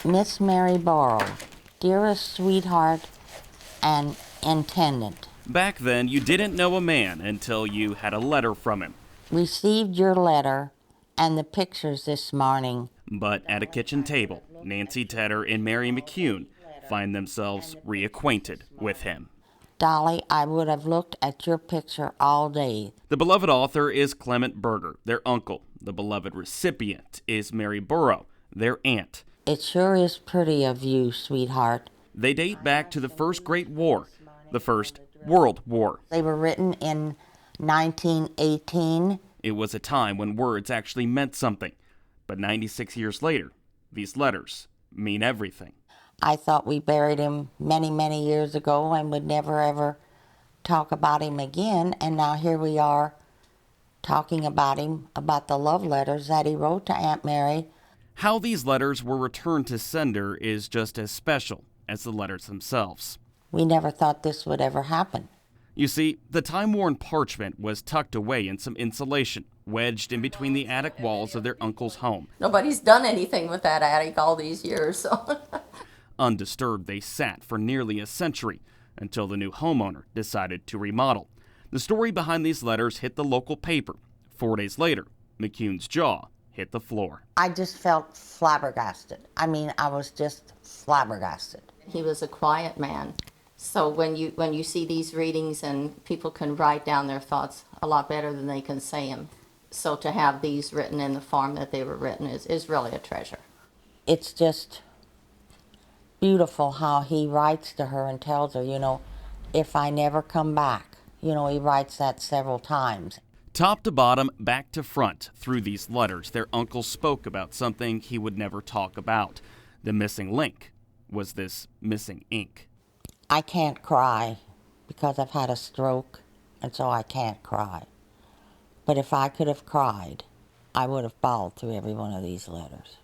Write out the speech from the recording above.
Miss Mary Borrow, dearest sweetheart and intendant, Back then, you didn't know a man until you had a letter from him. received your letter and the pictures this morning. But at a kitchen table, Nancy Tedder and Mary McCune find themselves reacquainted with him. Dolly, I would have looked at your picture all day. The beloved author is Clement Berger, their uncle. The beloved recipient is Mary Burrow, their aunt. It sure is pretty of you, sweetheart. They date back to the First Great War, the First World War. They were written in 1918. It was a time when words actually meant something. But 96 years later, these letters mean everything. I thought we buried him many, many years ago and would never ever talk about him again. And now here we are talking about him, about the love letters that he wrote to Aunt Mary. How these letters were returned to sender is just as special as the letters themselves. We never thought this would ever happen. You see, the time-worn parchment was tucked away in some insulation, wedged in between the attic walls of their uncle's home. Nobody's done anything with that attic all these years, so... Undisturbed, they sat for nearly a century until the new homeowner decided to remodel. The story behind these letters hit the local paper. 4 days later, McCune's jaw hit the floor. I just felt flabbergasted. I mean, I was just flabbergasted. He was a quiet man. So when you see these readings and people can write down their thoughts a lot better than they can say them. So to have these written in the form that they were written is really a treasure. It's just beautiful how he writes to her and tells her, if I never come back. He writes that several times. Top to bottom, back to front, through these letters, their uncle spoke about something he would never talk about. The missing link was this missing ink. I can't cry because I've had a stroke, and so I can't cry. But if I could have cried, I would have bawled through every one of these letters.